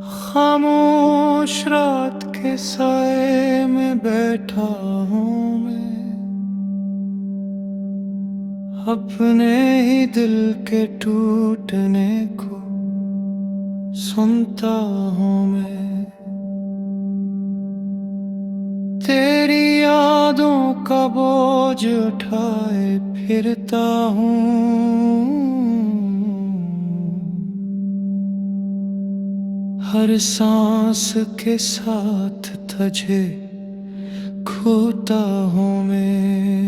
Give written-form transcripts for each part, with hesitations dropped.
खामोश रात के साए में बैठा हूँ मैं, अपने ही दिल के टूटने को सुनता हूँ मैं। तेरी यादों का बोझ उठाए फिरता हूँ, हर सांस के साथ तुझे खोता हूँ मैं।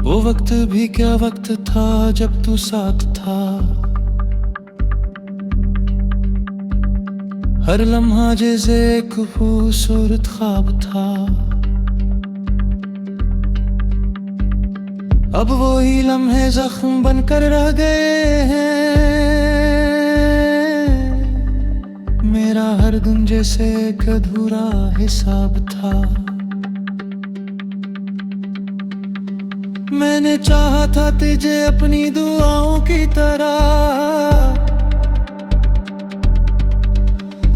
वो वक्त भी क्या वक्त था जब तू साथ था, हर लम्हा जैसे एक खूबसूरत ख्वाब था। अब वो ही लम्हे जख्म बनकर रह गए हैं, मेरा हर दिन जैसे एक अधूरा हिसाब था। मैंने चाहा था तुझे अपनी दुआओं की तरह,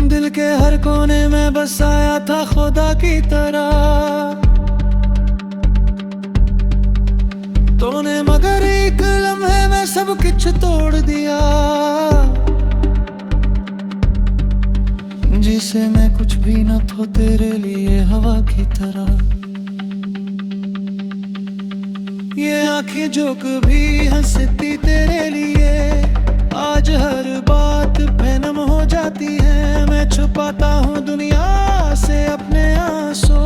दिल के हर कोने में बसाया था खुदा की तरह। तूने मगर एक लम्हे में सब कुछ तोड़ दिया, जिसे मैं कुछ भी न था तेरे लिए हवा की तरह। ये आंखें जो कभी हंसती तेरे लिए, आज हर बात पे नम हो जाती है। मैं छुपाता हूँ दुनिया से अपने आंसू,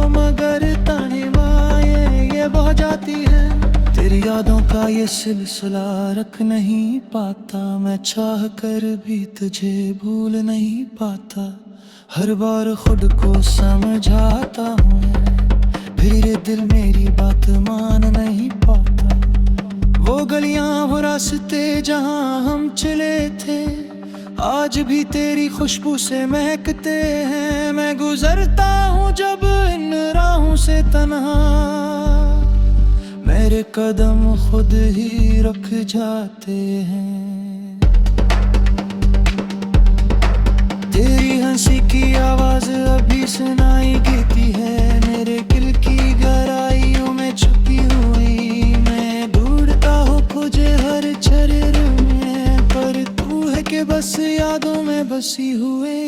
मगर तन्हाई ये बह जाती है। तेरी यादों का ये सिलसिला रख नहीं पाता, मैं चाह कर भी तुझे भूल नहीं पाता। हर बार खुद को समझाता हूँ, फिर दिल मेरी बात मान नहीं पाता। वो गलियां वो रास्ते जहां हम चले थे, आज भी तेरी खुशबू से महकते हैं। मैं गुजरता हूँ जब इन राहों से तन्हा, मेरे कदम खुद ही रुक जाते हैं। तेरी हंसी की आवाज अभी सुनाई देती है, मेरे दिल की गहराइयों में छुपी हुई। मैं ढूंढता हूँ तुझे हर छर में, पर तू है कि बस यादों में बसी हुई।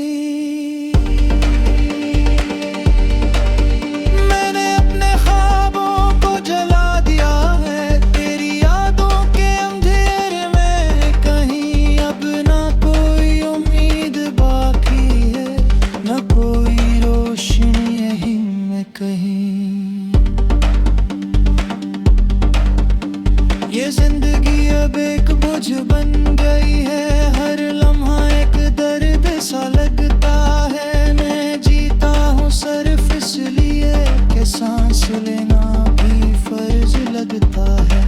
मैंने अपने ख्वाबों को जला दिया है, तेरी यादों के अंधेरे में कहीं अब ना कोई उम्मीद बाकी है, ना कोई रोशनी यहीं में कहीं। ये जिंदगी अब एक बोझ बन गई है, हर लम्हा एक दर्द सा लगता है। मैं जीता हूँ सिर्फ इसलिए कि सांस लेना भी फर्ज लगता है।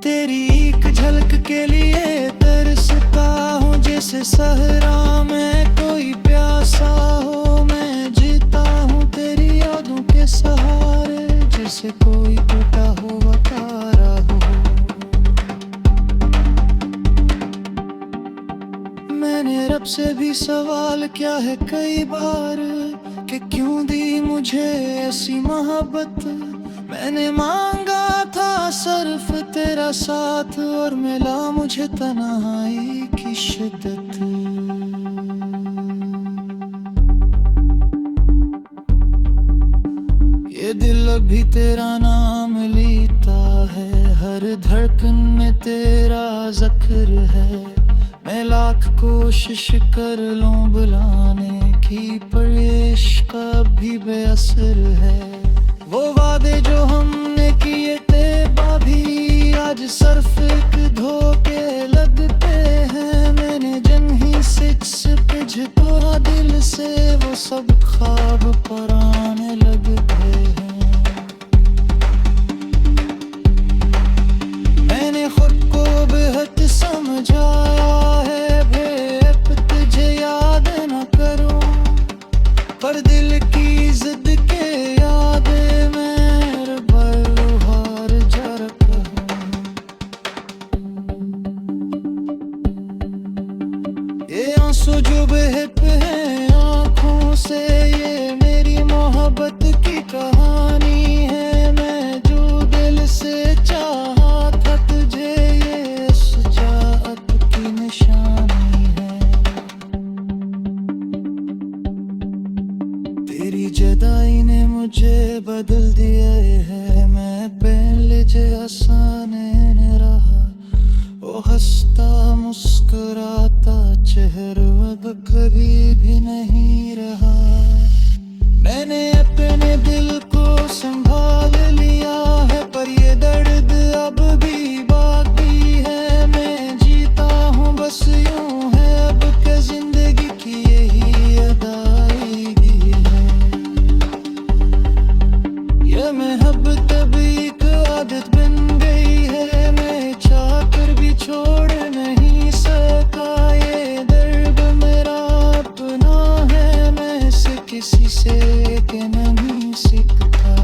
तेरी एक झलक के लिए तरसता हूँ, जैसे सहरा में कोई प्यासा हो। मैं जीता हूँ तेरी यादों के सहारे, जैसे कोई टूटा हुआ तारा हो। मैंने रब से भी सवाल किया है कई बार, कि क्यों दी मुझे ऐसी मोहब्बत। मैंने मांगा था सिर्फ तेरा साथ, और मिला मुझे तन्हाई की शिद्दत। ये दिल अभी तेरा नाम लेता है, हर धड़कन में तेरा जिक्र है। मैं लाख कोशिश कर लूं बुलाने की, पर इश्क भी बेअसर है। वो वादे जो हमने किए थे बाभी, आज सिर्फ एक धोखे लगते हैं। मैंने जिन ही सिक्स पिज तोड़ा दिल से, वो सब ख्वाब पुराने लगते हैं। मैंने खुद को बेहद आंसू जो बहते हैं आँखों से, ये मेरी मोहब्बत की कहानी है। मैं जो दिल से चाहा था तुझे, ये उस चाहत की निशानी है। तेरी जुदाई ने मुझे बदल दिया है, मैं पहले जैसा नहीं रहा। वो हंसता मुस्कुराता चेहरा अब कभी भी नहीं रहा। मैंने अपने दिल को संभाल लिया है, पर ये दर्द अब भी बाकी है। मैं जीता हूँ बस यूं है, अब क्या जिंदगी की यही अदायगी है। ये मोहब्बत अब एक आदत बन गई है, मैं चाह कर भी छोड़ नहीं सका। ये दर्द मेरा अपना है, मैं इसे किसी से के नहीं सीखता।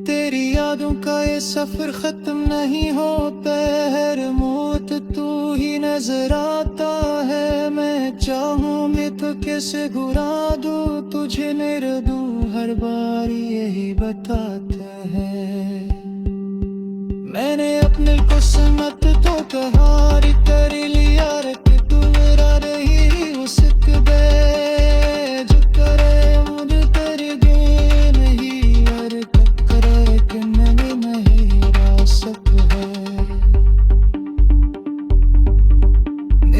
तेरी यादों का ये सफर खत्म नहीं होता, हर मौत तू ही नजर आता है। मैं चाहूंगी तो कैसे घुरा दूं तुझे निर्दू, हर बार यही बताते हैं। मैंने अपने को समत तो करार कर लिया, रख तू मेरा रही उसक दे। जो करे मुझे तेरे गे नहीं, हर टकरे के नहीं रासत है।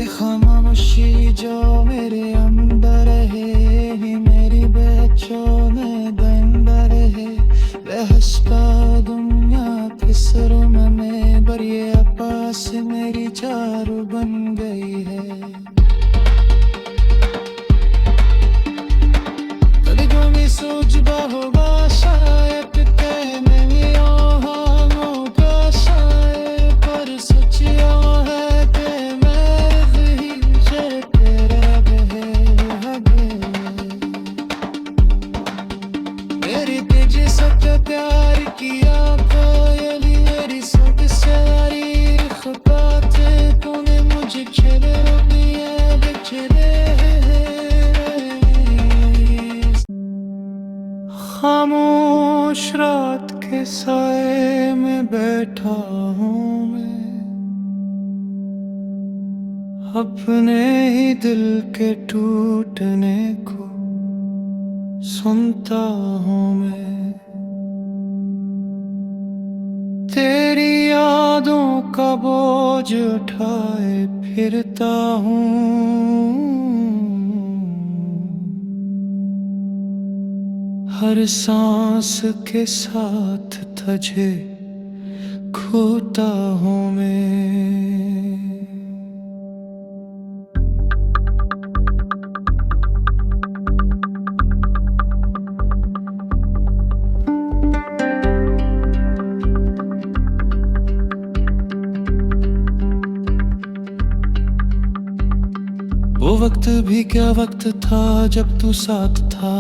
खामोशी जो मेरे अंदर है, ही मेरी बेचैन दंदर है। बहसता दुनिया के सरों में, पर ये पास मेरी चारू बन गई है। कभी कभी सोचता होगा शायद कहने में यहाँ का शायद, पर सोचिया है कि मेरी तेजी सच प्यार किया पायली, मेरी सब सारी खपाते तूने मुझे छेड़े दिया बिछड़े। खामोश रात के साए में बैठा हूँ मैं, अपने ही दिल के टूटने को सुनता हूँ मैं। तेरी यादों का बोझ उठाए फिरता हूँ, हर सांस के साथ तुझे खोता हूँ मैं। वो वक्त भी क्या वक्त था जब तू साथ था,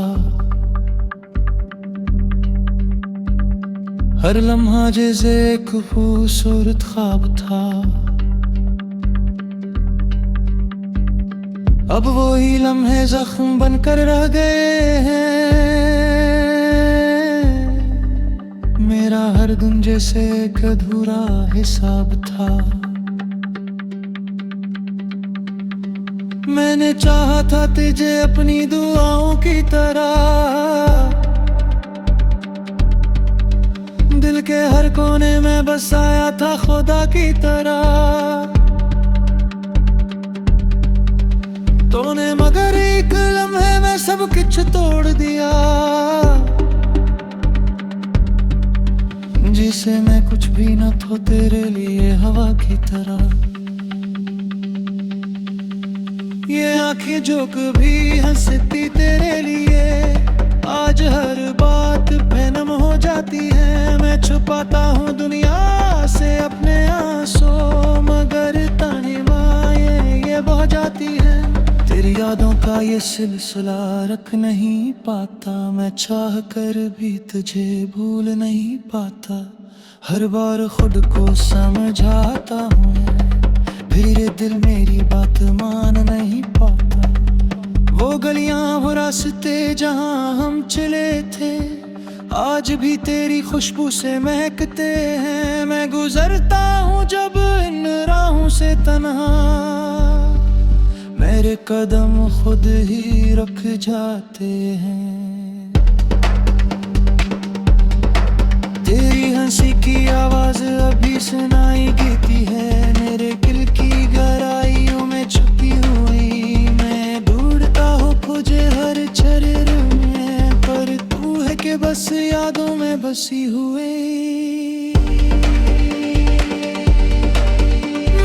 हर लम्हा जैसे एक खूबसूरत ख्वाब था। अब वो ही लम्हे जख्म बनकर रह गए हैं। मेरा हर दिन जैसे एक अधूरा हिसाब था। मैंने चाहा था तुझे अपनी दुआओं की तरह, दिल के हर कोने में बसाया था खुदा की तरह। तूने मगर एक लम्हे में सब कुछ तोड़ दिया, जिसे मैं कुछ भी न था तेरे लिए हवा की तरह। ये आंखें जो कभी हंसती तेरे लिए, आज हर बात पे नम हो जाती है। मैं छुपाता हूँ दुनिया से अपने आंसू, मगर ताने माये ये बह जाती है। तेरी यादों का ये सिलसिला रख नहीं पाता, मैं चाह कर भी तुझे भूल नहीं पाता। हर बार खुद को समझाता हूँ, फिर दिल मेरी बात मान नहीं पाता। वो गलियां वो रास्ते जहां हम चले थे आज भी तेरी खुशबू से महकते हैं। मैं गुजरता हूँ जब इन राहों से तन्हा, मेरे कदम खुद ही रुक जाते हैं। तेरी हंसी की आवाज अभी सुनाई देती है, मेरे दिल की गहराइयों में छुपी हुई। मैं ढूंढता हूँ तुझे हर चरण में, पर तू है कि बस यादों में बसी हुई।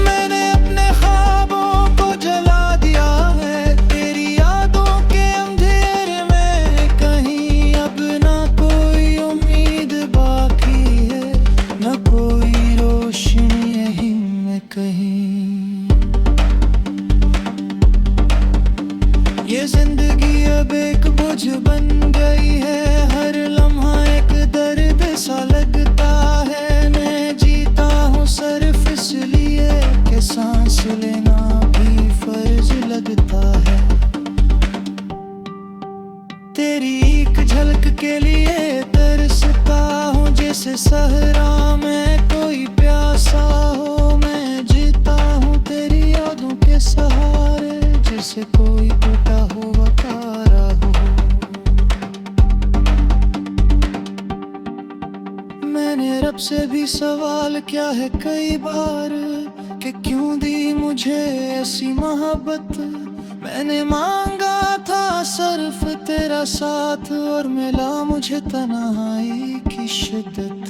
मैंने अपने ख्वाबों को जला दिया है तेरी यादों के अंधेरे में। कहीं अब ना कोई उम्मीद बाकी है, न कोई रोशनी यहीं में कहीं। ये जिंदगी अब एक बोझ बन गई है, हर लम्हा एक दर्द सा लगता है। मैं जीता हूँ सिर्फ इसलिए कि सांस लेना भी फर्ज लगता है। तेरी एक झलक के लिए तरसता हूँ, जैसे सहरा में कोई प्यासा हो। मैं जीता हूँ तेरी यादों के सहारे, जैसे कोई टूटा हुआ तारा हो। मैंने रब से भी सवाल किया है कई बार कि क्यों दी मुझे ऐसी मोहब्बत। मैंने मांगा था सिर्फ तेरा साथ, और मिला मुझे तन्हाई की शिद्दत।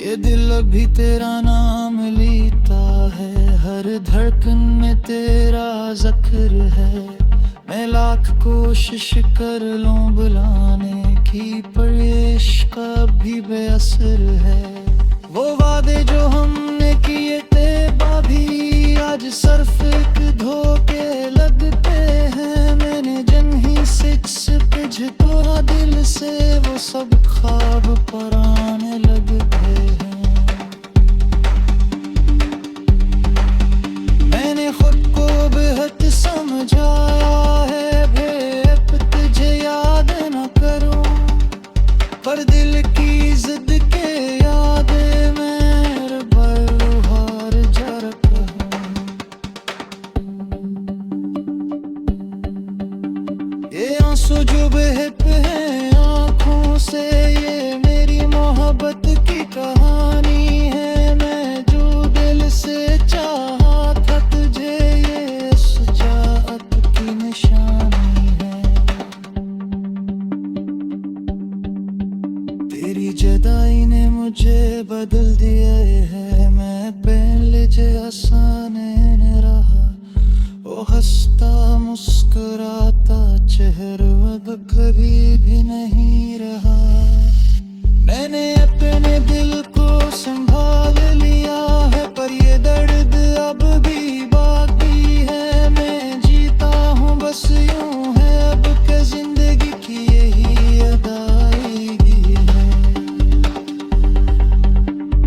ये दिल अभी तेरा नाम लेता है, हर धड़कन में तेरा जिक्र है। मैं लाख कोशिश कर लूं बुलाने की, पर इश्क भी बेअसर है। वो वादे जो हमने किए थे बाभी, आज सिर्फ एक धोखे लगते हैं। मैंने जिन्हीं सिच तोड़ा दिल से, वो सब ख्वाब पुराने लगते हैं। मैंने खुद को बेहद समझाया है, भेद तुझे याद न करूं, पर दिल की जिद के याद मेरे बलहार जरक हूं। ये आंसू जो बहते हैं आंखों से, ये मेरी मोहब्बत की कहानी है। मैं जो दिल से चाहा था तुझे, ये सजात की निशानी है। तेरी जुदाई ने मुझे बदल दिया है, मैं पहले जैसा नहीं रहा। वो हंसता मुस्कुराता चेहरा अब कभी भी नहीं रहा। मैंने अपने दिल को संभाल लिया है, पर ये दर्द अब भी बाकी है। मैं जीता हूँ बस यूं है, अब के जिंदगी की यही अदायगी है।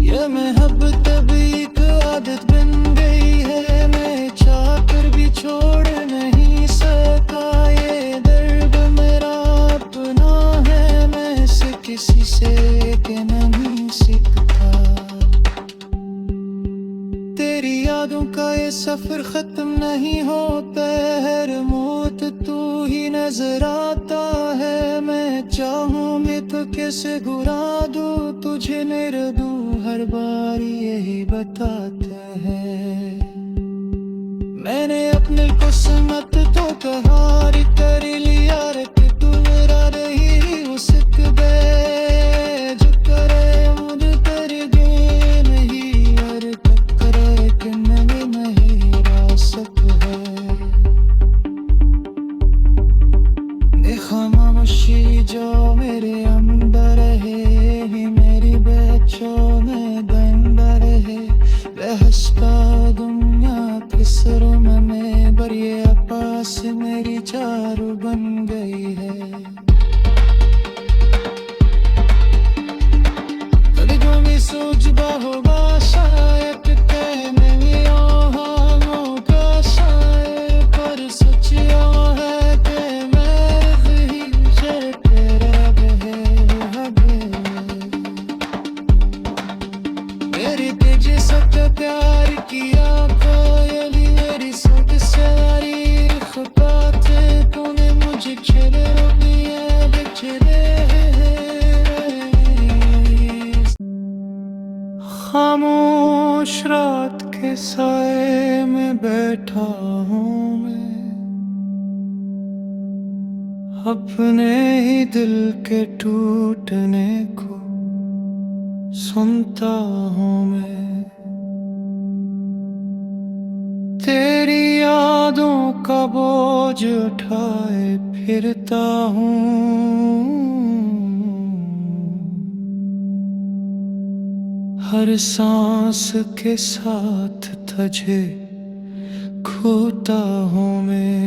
ये मोहब्बत अब एक आदत बन गई है, मैं चाहकर भी छोड़ नहीं सका। ये दर्द मेरा अपना है, मैं इसे किसी से के नहीं सीखता। तेरी यादों का ये सफर खत्म नहीं होता, हर मौत तू ही नजर आता है। मैं चाहूँ तो कैसे घुरा दूँ तुझे, मेरे दू हर बार यही बताते हैं। मैंने अपने को समत तो कहार कर लिया, रख तू मेरा रही उसक बे जो करे मुझ कर गे नहीं, और टकरे के नहीं रासक है। खामोशी जो मेरे अंदर है, मेरी बेचों में गंदा रहे। बहसता दुनिया किसरों में, पर ये पास मेरी चारू बन गई है। सोचता होगा शायद कहने में हालों का शायद, पर सच यह है कि मैं ही तेरा मेरी तेजी सच्चा प्यार किया कोयली मेरी सूट सारी खपाते तूने मुझे छेड़े दिया बिछड़े खामोश रात के साए में बैठा हूँ मैं, अपने ही दिल के टूटने को सुनता हूँ मैं। तेरी यादों का बोझ उठाए फिरता हूँ, हर सांस के साथ तुझे खोता हूँ मैं।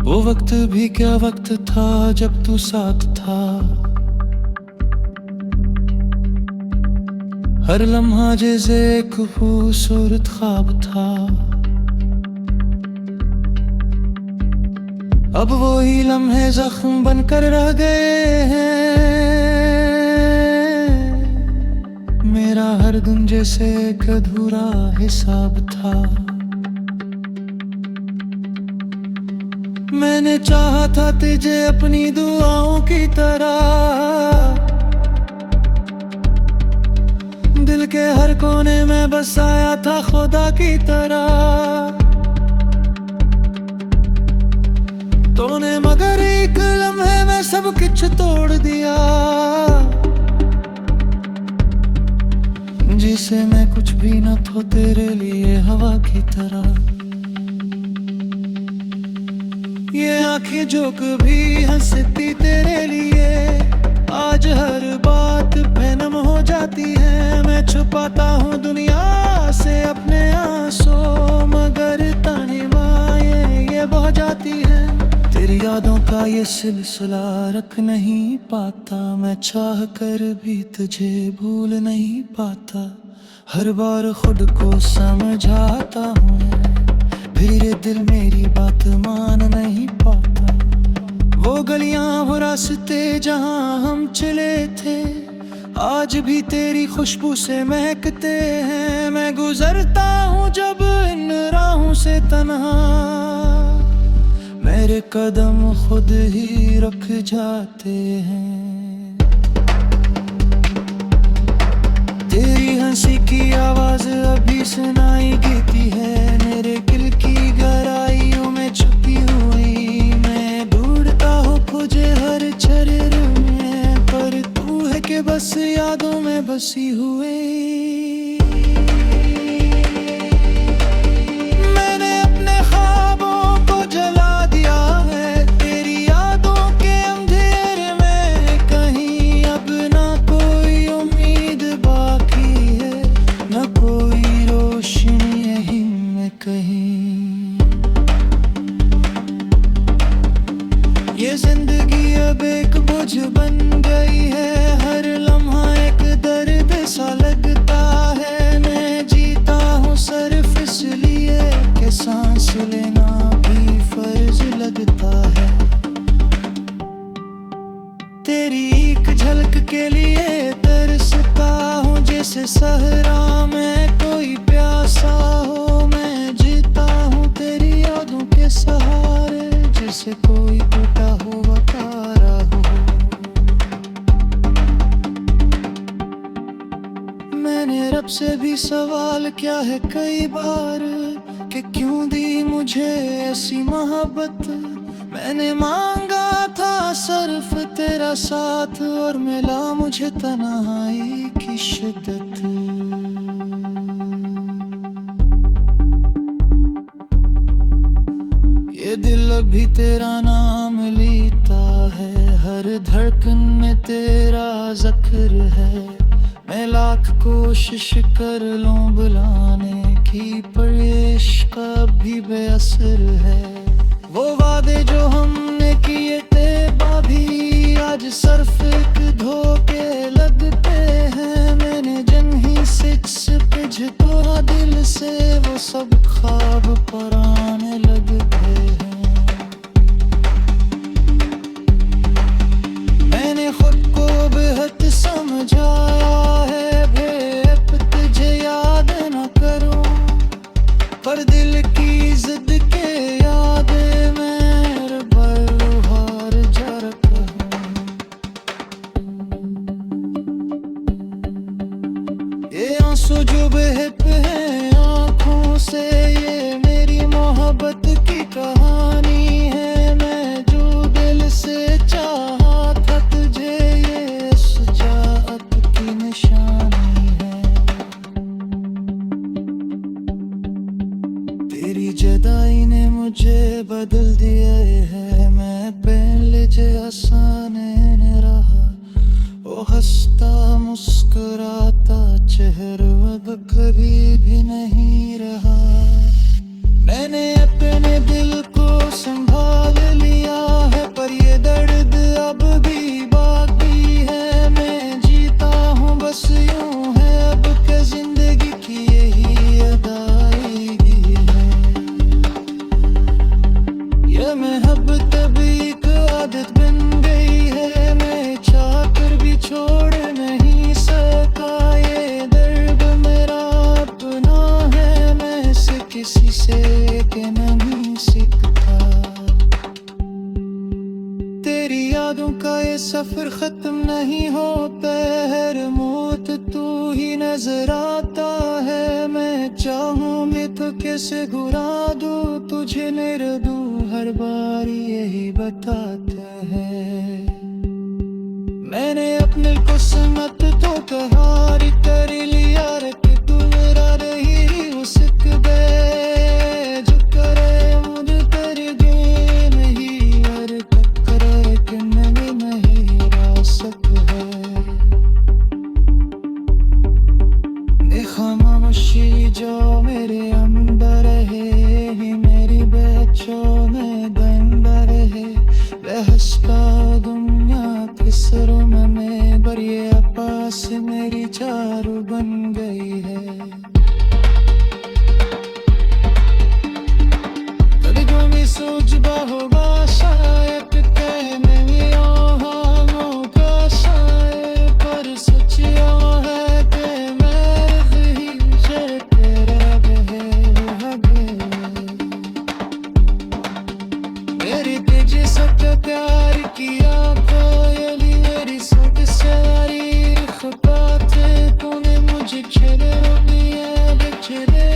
वो वक्त भी क्या वक्त था जब तू साथ था, हर लम्हा जैसे एक खूबसूरत ख्वाब था। अब वो ही लम्हे जख्म बनकर रह गए हैं, मेरा हर दिन जैसे एक अधूरा हिसाब था। मैंने चाहा था तुझे अपनी दुआओं की तरह, दिल के हर कोने में बसाया था खुदा की तरह। तूने मगर एक लम्हे में सब कुछ तोड़ दिया, जिसे मैं कुछ भी न था तेरे लिए हवा की तरह। ये आंखें जो कभी हंसती तेरे लिए, आज हर बात बेनम हो जाती है। मैं छुपाता हूँ दुनिया से अपने आंसू, मगर ताने माए ये बह जाती है। तेरी यादों का ये सिलसिला रख नहीं पाता, मैं चाह कर भी तुझे भूल नहीं पाता। हर बार खुद को समझाता हूँ, फिर ये दिल मेरी बात मान नहीं पाता। वो गलियां वो रास्ते जहां हम चले थे, आज भी तेरी खुशबू से महकते हैं। मैं गुजरता हूँ जब इन राहों से तन्हा, मेरे कदम खुद ही रुक जाते हैं। तेरी हंसी की आवाज अभी सुनाई देती है, मेरे दिल की गहराइयों में छुपी हुई। मैं ढूंढता हूँ तुझे हर चरर में, पर तू है कि बस यादों में बसी हुई। मैंने अपने ख्वाबों को जला दिया है, तेरी यादों के अंधेरे में। कहीं अब ना कोई उम्मीद बाकी है, ना कोई रोशनी यहीं में कहीं। ये जिंदगी अब एक बोझ बन गई है, हर लम्हा एक दर्द सा लगता है। मैं जीता हूँ सिर्फ इसलिए कि सांस लेना भी फर्ज लगता है। तेरी एक झलक के लिए तरसता हूँ, जैसे सहरा में कोई प्यासा हो। मैं जीता हूँ तेरी यादों के सहारे, जैसे कोई टूटा हुआ तारा हो। मैंने रब से भी सवाल किया है कई बार, कि क्यों दी मुझे ऐसी मोहब्बत। मैंने मांगा था सिर्फ तेरा साथ, और मिला मुझे तन्हाई की शिद्दत। ये दिल अभी तेरा नाम लेता है, हर धड़कन में तेरा जिक्र है। मैं लाख कोशिश कर लूं बुलाने की, पर इश्क भी बेअसर है। वो वादे जो हमने किए थे बाभी, आज सिर्फ एक धोखे लगते हैं। मैंने जन ही सिच तोड़ा दिल से, वो सब ख्वाब पराने लगते हैं। मैंने खुद को बेहद समझाया है, भेप तुझे याद न करूं, पर दिल की जिद के याद मेरे बलहार जा रखा हूं। ये आंसू जो बहते हैं आंखों से, ये मेरी मोहब्बत की कहानी है। मैं जो दिल से चाहा था तुझे, ये शुजाअत की निशानी है। तेरी जुदाई ने मुझे बदल दिया है, मैं पहले जैसा नहीं रहा। वो हंसता मुस्कुराता चेहरा अब कभी भी नहीं रहा। मैंने अपने दिल को संभाल लिया है, पर ये दर्द अब भी बाकी है। मैं जीता हूँ बस यूं है, अब के जिंदगी की यही अदायगी है। ये मोहब्बत अभी एक आदत बन गई है, मैं चाह कर भी छोड़ नहीं सका। ये दर्द मेरा अपना है, मैं इसे किसी से के नहीं सीखता। तेरी यादों का ये सफर खत्म नहीं होता, हर मौत तू ही नजर आता है। मैं चाहूंगी तो कैसे घुरा दूं तुझे, मेरे दूं हर बार यही बताते हैं। मैंने अपने को समत तो कहारी कर लिया रे, कि तू मेरा रही उसक बे जो करे मुझे तेरे गे नहीं, और करे कि मैं नहीं रह सक है। खामोशी जो मेरे अंदर है, ही मेरी बेचो में दंड रहे। बहसता दुनिया किसरों में, पर ये पास मेरी चारू बन गई है। कभी जो भी सोच होगा शायद कहने में आहानों का शायद, पर सच है कि मेरी तेजी सबका प्यार किया कोयली, मेरी सूट सारी खपाते तूने मुझे छेड़े दिया बेचरे।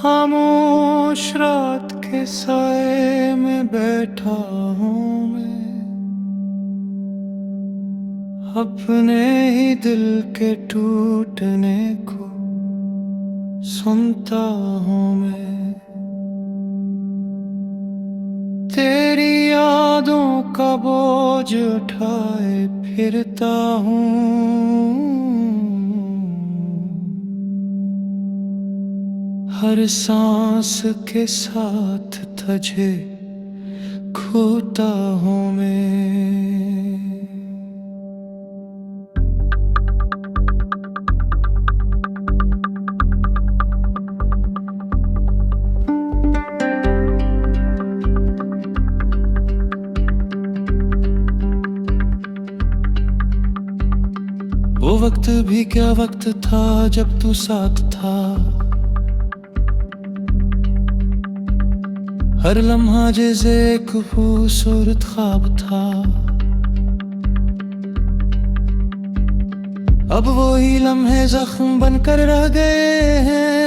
खामोश रात के साए में बैठा हूँ मैं, अपने ही दिल के टूटने को सुनता हूँ मैं। तेरी यादों का बोझ उठाए फिरता हूँ, हर सांस के साथ तुझे खोता हूँ मैं। वो वक्त भी क्या वक्त था जब तू साथ था, हर लम्हा जैसे एक खूबसूरत ख्वाब था। अब वो ही लम्हे जख्म बनकर रह गए हैं।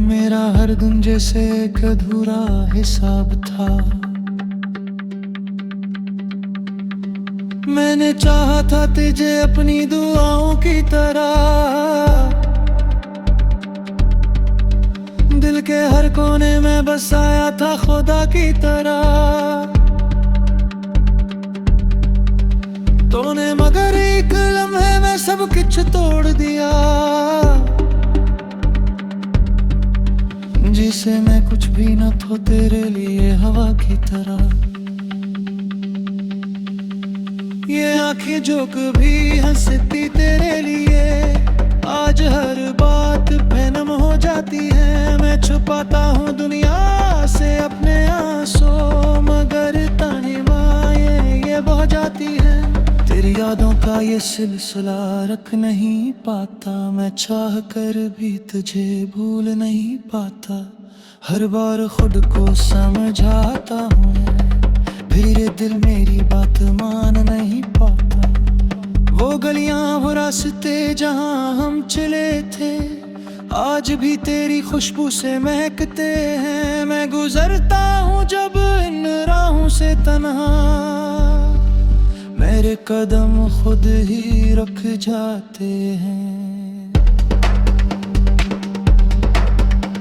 मेरा हर दिन जैसे एक अधूरा हिसाब था। मैंने चाहा था तुझे अपनी दुआओं की तरह, दिल दिल के हर कोने में बसाया था खुदा की तरह तूने, मगर एक लम्हे में सब कुछ तोड़ दिया। जिसे मैं कुछ भी न था तेरे लिए हवा की तरह। ये आंखें जो कभी हंसती तेरे लिए आज हर बात पे नम हो जाती है। मैं छुपाता हूँ दुनिया से अपने आंसू, मगर ताने माए ये बह जाती है। तेरी यादों का ये सिलसिला रख नहीं पाता, मैं चाह कर भी तुझे भूल नहीं पाता। हर बार खुद को समझाता हूँ, फिर दिल मेरी बात मान नहीं पाता। वो गलियां वो रास्ते जहाँ हम चले थे आज भी तेरी खुशबू से महकते हैं। मैं गुजरता हूँ जब इन राहों से तन्हा, मेरे कदम खुद ही रुक जाते हैं।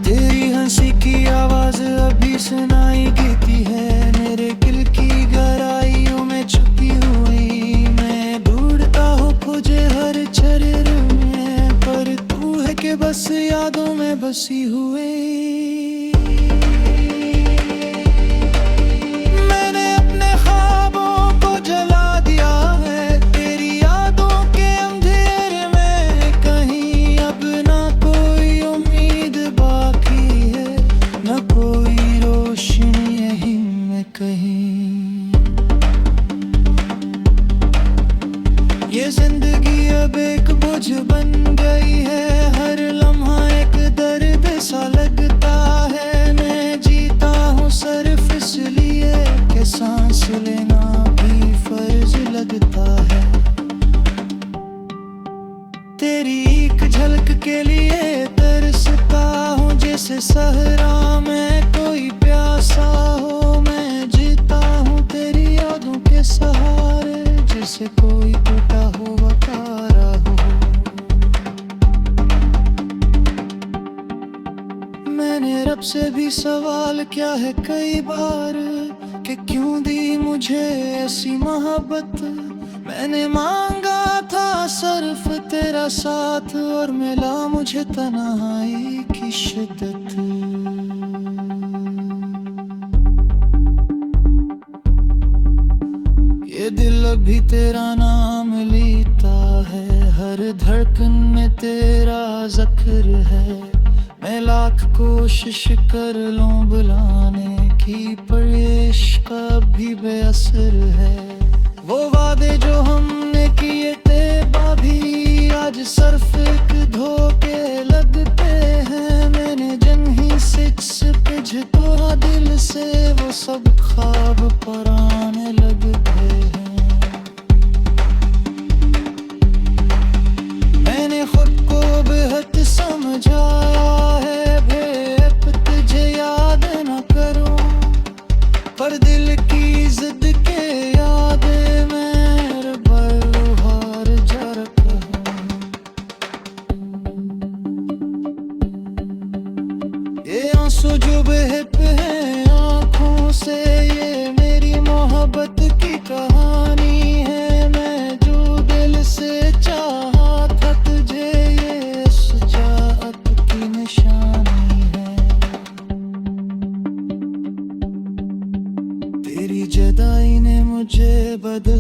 तेरी हंसी की आवाज अभी सुनाई देती है, मेरे दिल की गहराइयों में छुपी हुई। मैं ढूंढता हूँ तुझे हर शरीर में, पर तू है कि बस यादों में बसी हुई। ये जिंदगी अब एक बोझ बन गई है, हर लम्हा एक दर्द सा लगता है। मैं जीता हूँ सिर्फ इसलिए कि सांस लेना भी फर्ज लगता है। तेरी एक झलक के लिए तरसता हूँ, जैसे सहरा में कोई प्यासा हो। मैं जीता हूँ तेरी यादों के सहारे, जैसे कोई टूटा हुआ तारा हो। मैंने रब से भी सवाल किया है कई बार कि क्यों दी मुझे ऐसी मोहब्बत। मैंने मांगा था सिर्फ तेरा साथ और मिला मुझे तन्हाई की शिद्दत। ये दिल अभी तेरा नाम लेता है, हर धड़कन में तेरा जिक्र है। मैं लाख कोशिश कर लूं बुलाने की, पर इश्क भी बेअसर है। वो वादे जो हमने किए थे बाभी आज सिर्फ एक धोखे लगते हैं। मैंने जंही सिक्स पिज तोड़ा दिल से, वो सब ख्वाब पराने लगते हैं। मैंने खुद को बेहद समझाया है, बेहद तुझे याद न करूं, पर दिल की जिद के याद मेरे बलहार जरक हूं। ये आंसू जो बहते हैं आंखों से, ये मेरी मोहब्बत की कहानी है। मैं जो दिल से चाहा था तुझे, ये सजात की निशानी है। तेरी जुदाई ने मुझे बदल